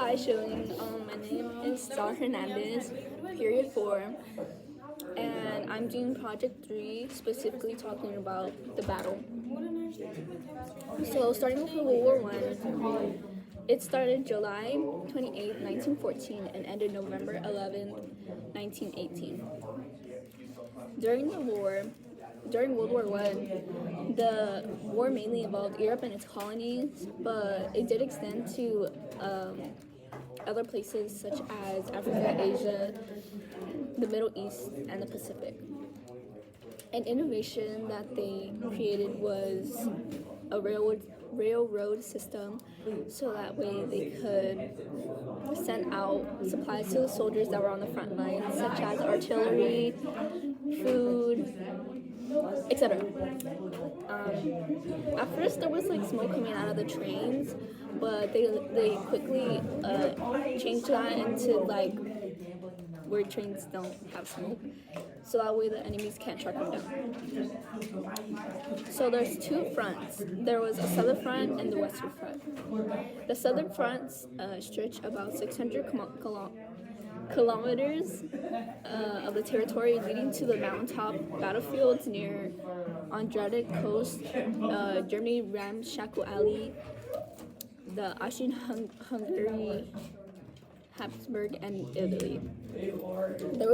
Hi, Shilling. My name is Star Hernandez, period 4, and I'm doing project 3, specifically talking about the battle. So, starting with World War I, it started July 28, 1914, and ended November 11, 1918. During the war, during World War I, the war mainly involved Europe and its colonies, but it did extend to other places such as Africa, Asia, the Middle East, and the Pacific. An innovation that they created was a railroad system, so that way they could send out supplies to the soldiers that were on the front lines, such as artillery, food, etc. At first, there was like smoke coming out of the trains, but they quickly changed that into like where trains don't have smoke, so that way the enemies can't track them down. So there's two fronts. There was a southern front and the western front. The southern fronts stretch about 600 kilometers of the territory, leading to the mountaintop battlefields near Andrade Coast, Germany, Ramshackle Alley, the Austrian-Hungary, Habsburg, and Italy. There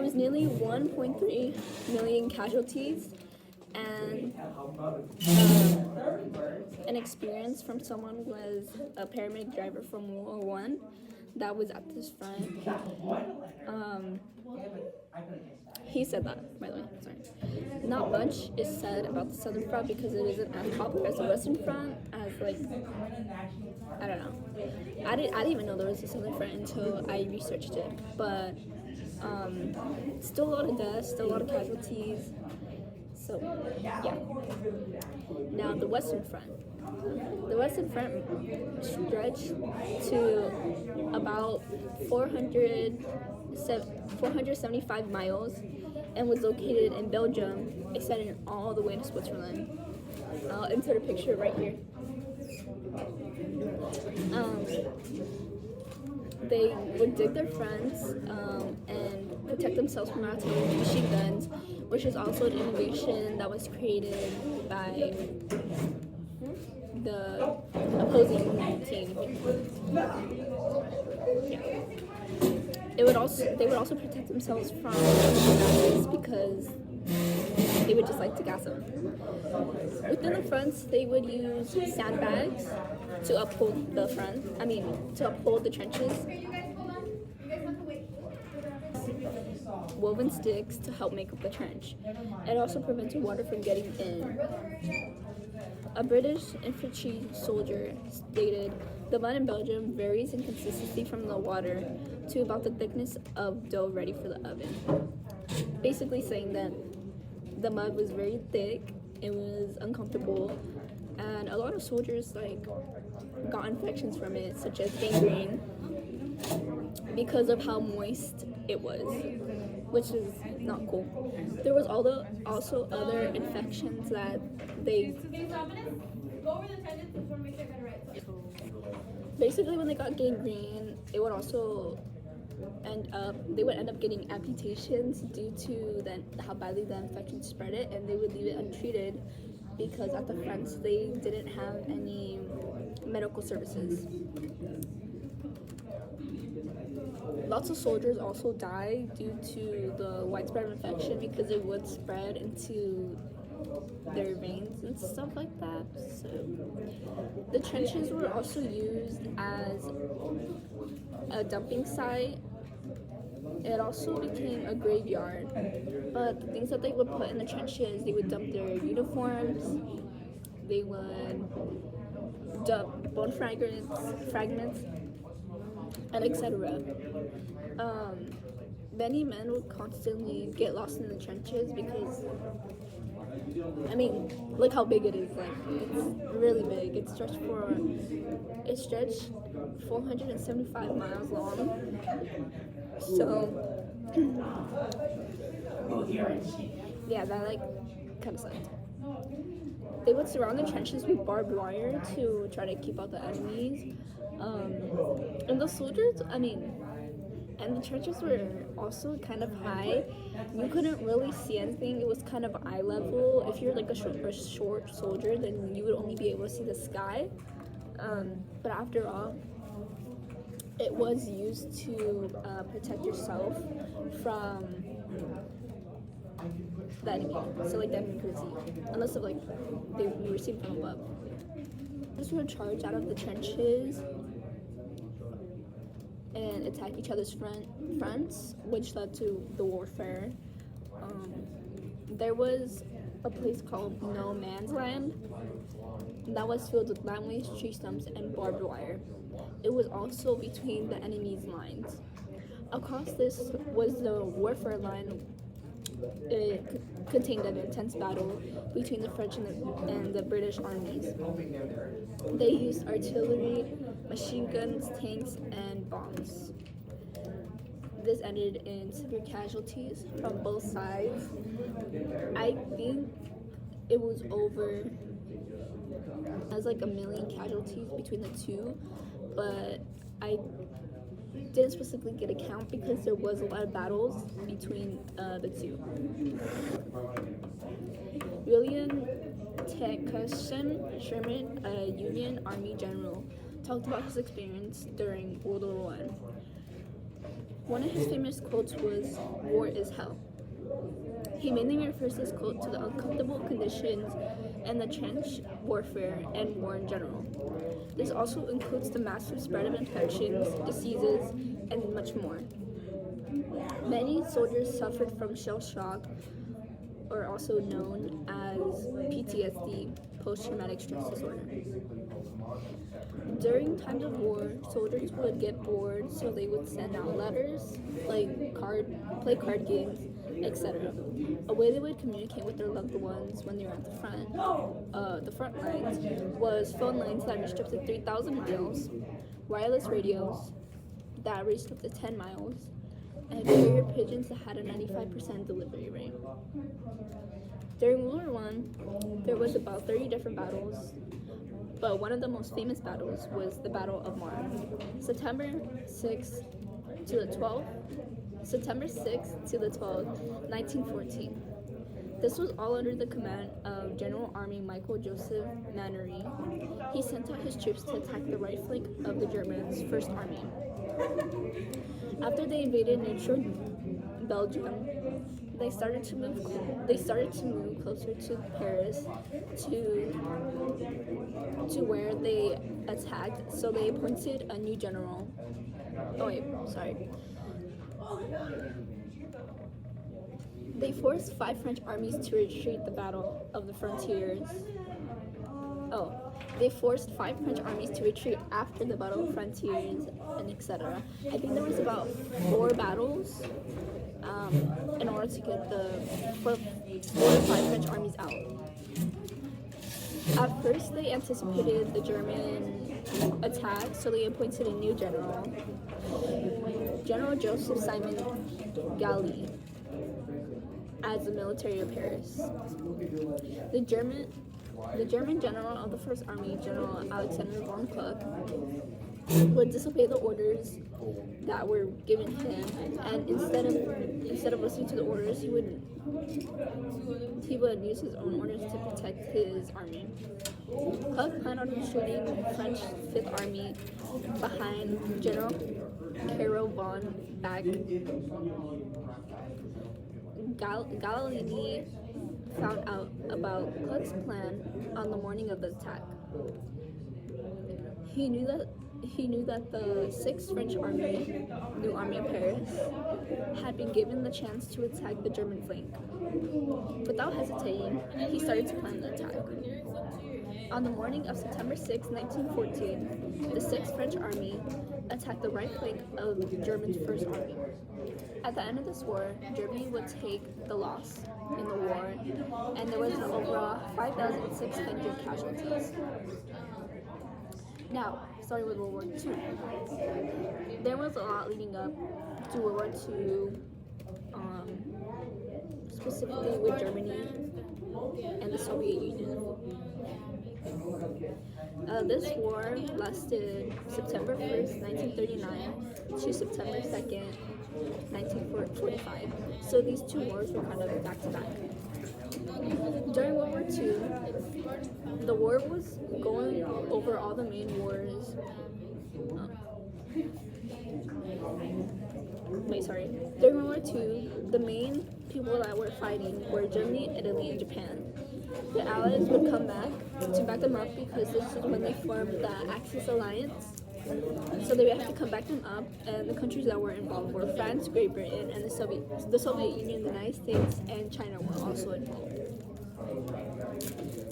was nearly 1.3 million casualties, and an experience from someone was a paramedic driver from World War I that was at this front. He said that, by the way, sorry. Not much is said about the southern front because it isn't as popular as the western front, as like, I don't know. I didn't even know there was a southern front until I researched it, but still a lot of deaths, still a lot of casualties. So, yeah. Now, the Western Front. The Western Front stretched to about 475 miles and was located in Belgium, extending all the way to Switzerland. I'll insert a picture right here. They would dig their fronts and protect themselves from artillery and machine guns, which is also an innovation that was created by the opposing team. Yeah. They would also protect themselves from gases because they would just like to gas them. Within the fronts, they would use sandbags to uphold to uphold the trenches. Woven sticks to help make up the trench. It also prevented water from getting in. A British infantry soldier stated, "The mud in Belgium varies in consistency from the water to about the thickness of dough ready for the oven." Basically saying that the mud was very thick, it was uncomfortable, and a lot of soldiers got infections from it, such as gangrene, because of how moist it was, which is not cool. There was also other infections that basically, when they got gangrene, they would end up getting amputations due to how badly the infection spread it, and they would leave it untreated because at the fronts they didn't have any medical services. Lots of soldiers also died due to the widespread infection because it would spread into their veins and stuff like that. So the trenches were also used as a dumping site. It also became a graveyard. But the things that they would put in the trenches, they would dump their uniforms, they would dump bone fragments, and etc. Many men would constantly get lost in the trenches because, look how big it is. It's really big. It stretched 475 miles long. So, yeah, that kind of sucked. they would surround the trenches with barbed wire to try to keep out the enemies. And the soldiers, and the trenches were also kind of high. You couldn't really see anything. It was kind of eye level. If you're like a short soldier, then you would only be able to see the sky. But after all, it was used to protect yourself from the enemy. So like the enemy couldn't see, unless if like you were seen from above. Just would charge out of the trenches and attack each other's fronts, which led to the warfare. There was a place called No Man's Land that was filled with landways, tree stumps, and barbed wire. It was also between the enemy's lines. Across this was the warfare line. It contained an intense battle between the French and the British armies. They used artillery, machine guns, tanks, and bombs. This ended in severe casualties from both sides. I think it was over as like 1 million casualties between the two, but I didn't specifically get a count because there was a lot of battles between the two. William Tecumseh Sherman, a Union Army general, talked about his experience during World War I. One of his famous quotes was, "War is hell." He mainly refers this quote to the uncomfortable conditions and the trench warfare and war in general. This also includes the massive spread of infections, diseases, and much more. Many soldiers suffered from shell shock, or also known as PTSD, post-traumatic stress disorder. During times of war, soldiers would get bored, so they would send out letters, play card games, etc. A way they would communicate with their loved ones when they were at the front lines, was phone lines that reached up to 3,000 miles, wireless radios that reached up to 10 miles, and carrier pigeons that had a 95% delivery rate. During World War I, there was about 30 different battles, but one of the most famous battles was the Battle of Marne, September 6th to the 12th, 1914. This was all under the command of General Army Michael Joseph Mannery. He sent out his troops to attack the right flank of the Germans' First Army. After they invaded neutral Belgium, they started to move closer to Paris, to where they attacked. So they appointed a new general. They forced 5 French armies to retreat the Battle of the Frontiers. They forced 5 French armies to retreat after the Battle of Frontiers, and etc. I think there was about 4 battles in order to get the 4 to 5 French armies out. At first, they anticipated the German attack, so they appointed a new general, General Joseph Simon Galli, as the military of Paris. The German general of the First Army, General Alexander von Kluck, would disobey the orders that were given him, and instead of listening to the orders, he would use his own orders to protect his army. Kluck planned on retreating the French Fifth Army behind General Caro von Back. Gallieni found out about Kluck's plan on the morning of the attack. He knew that the 6th French Army, New Army of Paris, had been given the chance to attack the German flank. Without hesitating, he started to plan the attack. On the morning of September 6, 1914, the 6th French Army attacked the right flank of Germany's First Army. At the end of this war, Germany would take the loss in the war, and there was an overall 5,600 casualties. Now, starting with World War II. There was a lot leading up to World War II, specifically with Germany. and the Soviet Union. This war lasted September 1st, 1939 to September 2nd, 1945. So these two wars were kind of back to back. During World War II, the war was going over all the main wars. During World War II, the main people that were fighting were Germany, Italy, and Japan. The Allies would come back to back them up because this is when they formed the Axis Alliance. So they would have to come back them up, and the countries that were involved were France, Great Britain, and the Soviet Union, the United States, and China were also involved.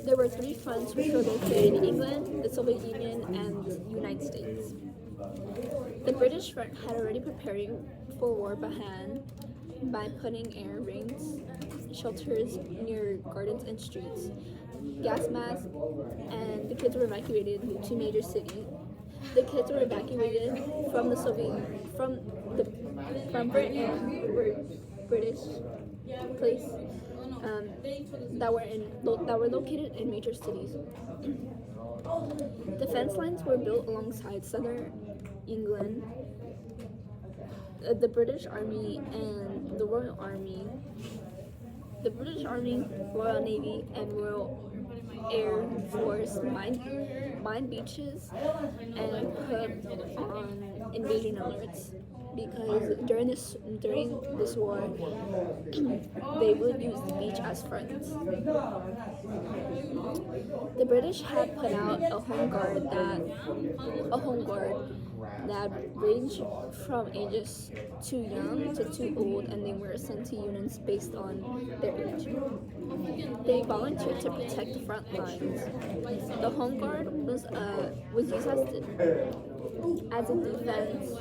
There were three fronts which were located in England, the Soviet Union, and the United States. The British front had already preparing for war by putting air rings, shelters near gardens and streets, gas masks, and the kids were evacuated to major cities. The kids were evacuated from Britain, were British place that were located in major cities. Defense lines were built alongside southern England. The British Army and the Royal Army, the British Army, Royal Navy, and Royal Air Force mined beaches and put on invasion alerts, because during this war they would use the beach as fronts. The British had put out a home guard that ranged from ages too young to too old, and they were sent to units based on their age. They volunteered to protect the front lines. The home guard was used as a defense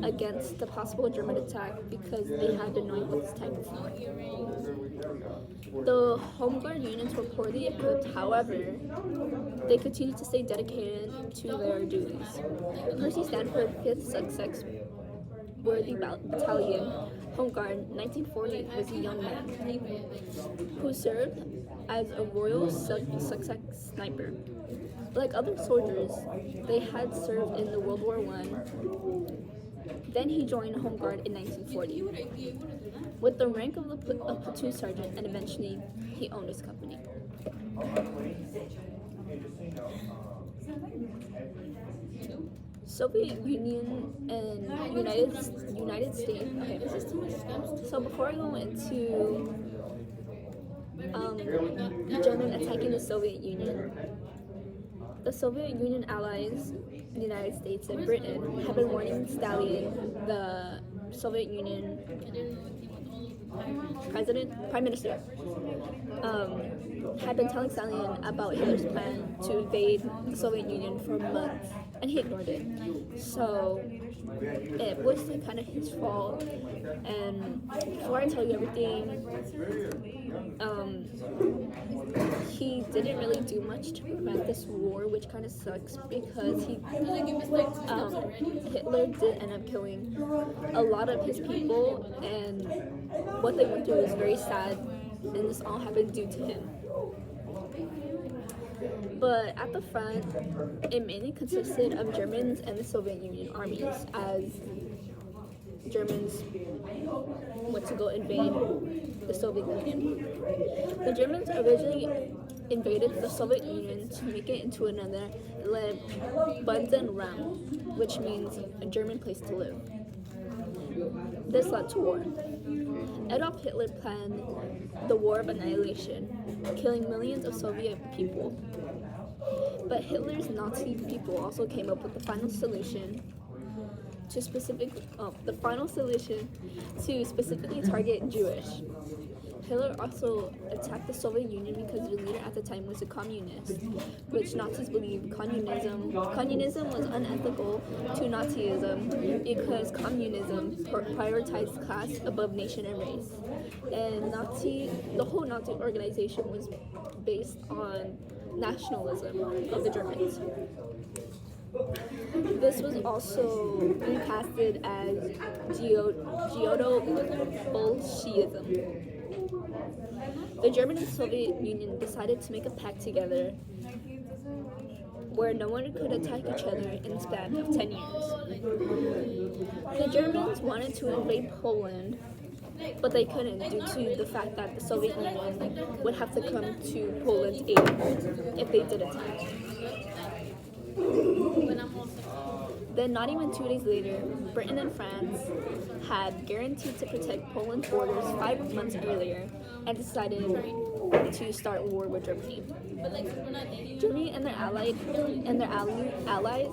against the possible German attack, because they had to know what this type before. The home guard units were poorly equipped, however, they continued to stay dedicated to their duties. Percy Stanford 5th Sussex Worthy Battalion Home Guard 1940 was a young man who served as a Royal Sussex sniper. Like other soldiers, they had served in the World War I. Then he joined Home Guard in 1940 with the rank of a platoon sergeant, and eventually he owned his company. Soviet Union and United States. Okay, so before I go into German attacking the Soviet Union, the Soviet Union allies, the United States and Britain, have been warning Stalin, the Soviet Union Prime Minister, had been telling Stalin about Hitler's plan to invade the Soviet Union for months, and he ignored it. So it was kind of his fault. And before I tell you everything, he didn't really do much to prevent this war, which kind of sucks, because Hitler did end up killing a lot of his people, and what they went through was very sad, and this all happened due to him. But at the front, it mainly consisted of Germans and the Soviet Union armies, as Germans went to go invade the Soviet Union. The Germans originally invaded the Soviet Union to make it into another Lebensraum, which means a German place to live. This led to war. Adolf Hitler planned the War of Annihilation, killing millions of Soviet people. But Hitler's Nazi people also came up with the final solution to specifically target Jewish. Hitler also attacked the Soviet Union because their leader at the time was a communist, which Nazis believed communism was unethical to Nazism, because communism prioritized class above nation and race. And the whole Nazi organization was based on nationalism of the Germans. This was also recasted as Geodo-Bolshevism. The German and Soviet Union decided to make a pact together where no one could attack each other in the span of 10 years. The Germans wanted to invade Poland, but they couldn't due to the fact that the Soviet Union would have to come to Poland's aid if they did attack. Then, not even 2 days later, Britain and France had guaranteed to protect Poland's borders 5 months earlier and decided to start war with Germany. Germany and their allies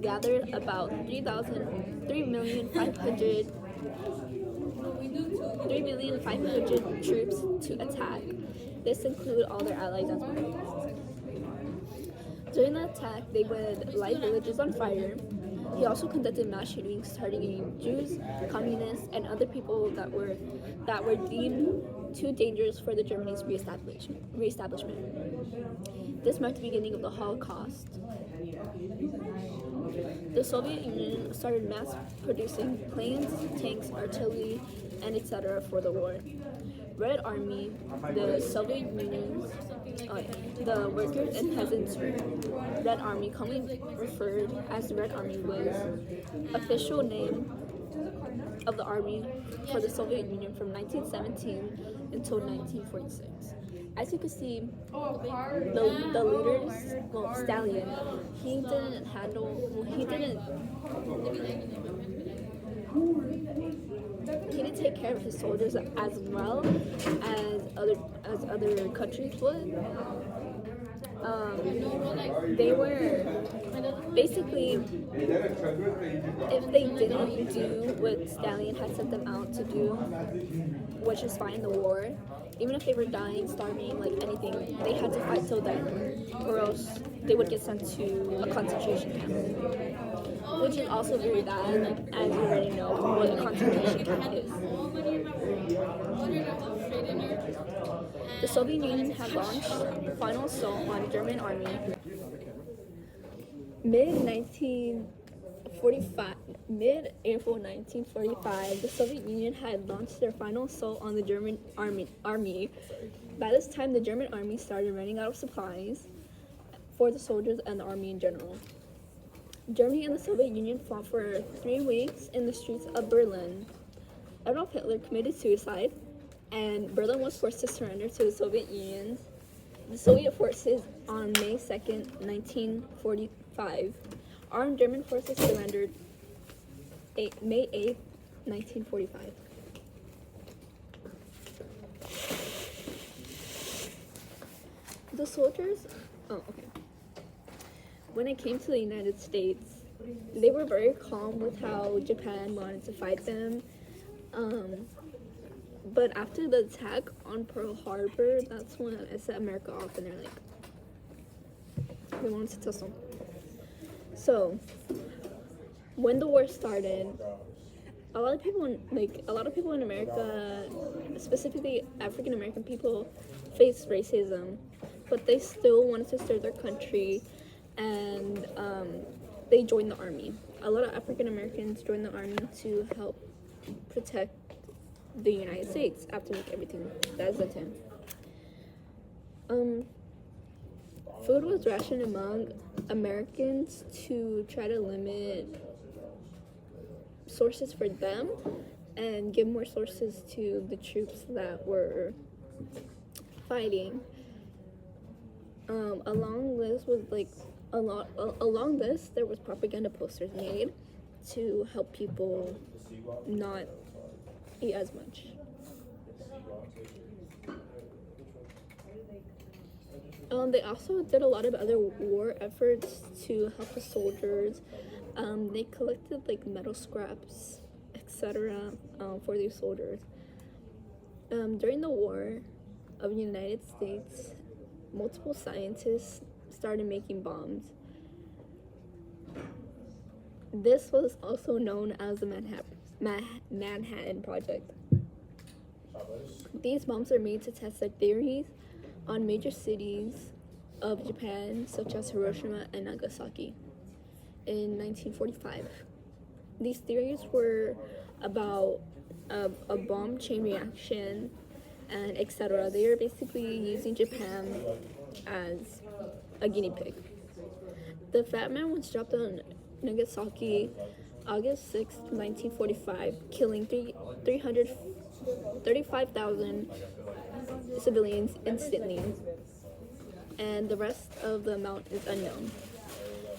gathered about 3,500,000 troops to attack. This included all their allies as well. During the attack, they would light villages on fire. He also conducted mass shootings targeting Jews, communists, and other people that were deemed too dangerous for the Germany's reestablishment. This marked the beginning of the Holocaust. The Soviet Union started mass producing planes, tanks, artillery, and etc. for the war. Red Army, the Soviet Union, the Workers and Peasants Red Army, commonly referred as the Red Army, was official name of the army for the Soviet Union from 1917 until 1946. As you can see, the leaders, Stalin, he didn't take care of his soldiers as well as other countries would. They were basically, if they didn't do what Stalin had sent them out to do, which is fight in the war, even if they were dying, starving, like anything, they had to fight till then, or else they would get sent to a concentration camp, which is also very bad, as you already know what a concentration camp is. The Soviet Union had launched the final assault on the German army mid-April 1945. The Soviet Union had launched their final assault on the German army. By this time, the German army started running out of supplies for the soldiers and the army in general. Germany and the Soviet Union fought for 3 weeks in the streets of Berlin. Adolf Hitler committed suicide, and Berlin was forced to surrender to the Soviet Union. The Soviet forces on May 2nd, 1945. Armed German forces surrendered May 8th, 1945. The soldiers, when it came to the United States, they were very calm with how Japan wanted to fight them. But after the attack on Pearl Harbor, that's when it set America off, and they're like, they wanted to tussle. So, when the war started, a lot of people in America, specifically African American people, faced racism, but they still wanted to serve their country, and they joined the army. A lot of African Americans joined the army to help protect the United States after like everything that is done to him. Food was rationed among Americans to try to limit sources for them and give more sources to the troops that were fighting. Along this, there was propaganda posters made to help people not eat as much. They also did a lot of other war efforts to help the soldiers. They collected like metal scraps, etc., for these soldiers. During the War of the United States, multiple scientists started making bombs. This was also known as the Manhattan Project. These bombs are made to test their theories on major cities of Japan, such as Hiroshima and Nagasaki, in 1945. These theories were about a bomb chain reaction and etc. They are basically using Japan as a guinea pig. The Fat Man was dropped on Nagasaki August 6th, 1945, killing 335,000 civilians instantly, and the rest of the amount is unknown.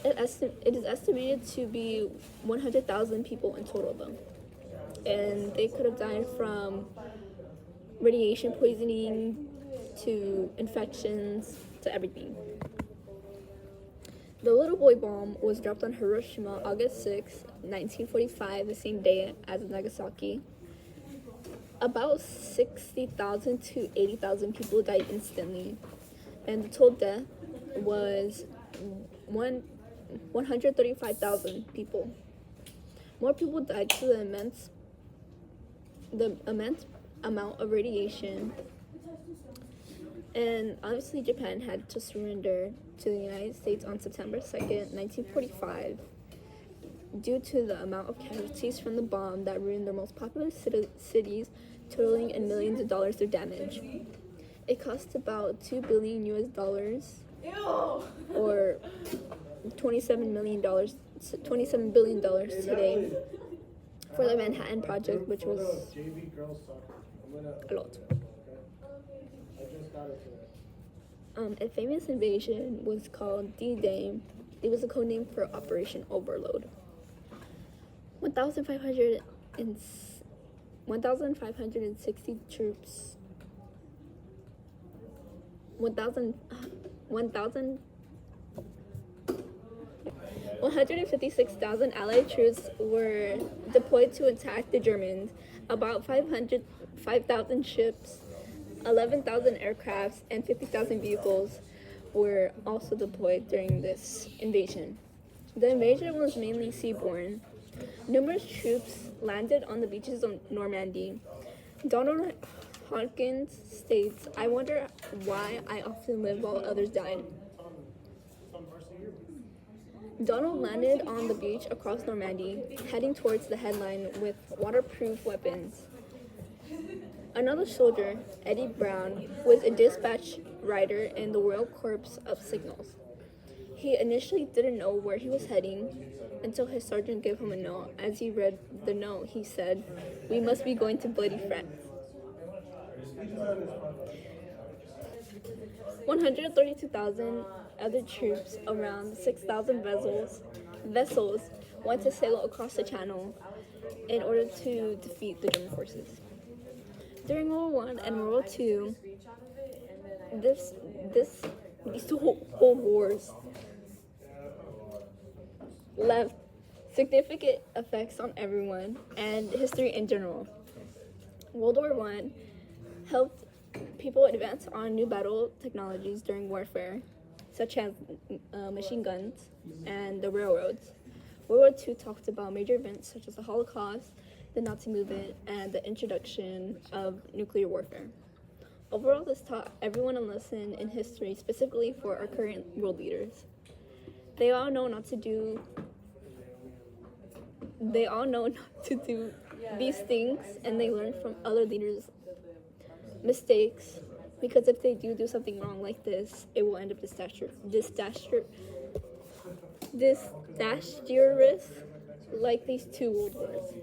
It is estimated to be 100,000 people in total, though, and they could have died from radiation poisoning to infections to everything. The little boy bomb was dropped on Hiroshima August 6, 1945, the same day as Nagasaki. About 60,000 to 80,000 people died instantly, and the total death was 135,000 people. More people died to the immense amount of radiation, and obviously Japan had to surrender to the United States on September 2nd, 1945, due to the amount of casualties from the bomb that ruined their most popular cities, totaling in millions of dollars of damage. It cost about $2 billion or $27 billion today for the Manhattan Project, which was a lot. A famous invasion was called D-Day. It was a code name for Operation Overload. 1,560 troops. 156,000 Allied troops were deployed to attack the Germans. About 5,000 ships, 11,000 aircrafts, and 50,000 vehicles were also deployed during this invasion. The invasion was mainly seaborne. Numerous troops landed on the beaches of Normandy. Donald Hawkins states, "I wonder why I often live while others died." Donald landed on the beach across Normandy, heading towards the headline with waterproof weapons. Another soldier, Eddie Brown, was a dispatch rider in the Royal Corps of Signals. He initially didn't know where he was heading until his sergeant gave him a note. As he read the note, he said, "We must be going to bloody France." 132,000 other troops, around 6,000 vessels went to sail across the Channel in order to defeat the German forces. During World War I and World War II, these two whole wars left significant effects on everyone and history in general. World War I helped people advance on new battle technologies during warfare, such as machine guns and the railroads. World War II talked about major events such as the Holocaust, the Nazi movement, and the introduction of nuclear warfare. Overall, this taught everyone a lesson in history, specifically for our current world leaders. They all know not to do these things, and they learn from other leaders' mistakes, because if they do something wrong like this, it will end up disastrous like these two world wars.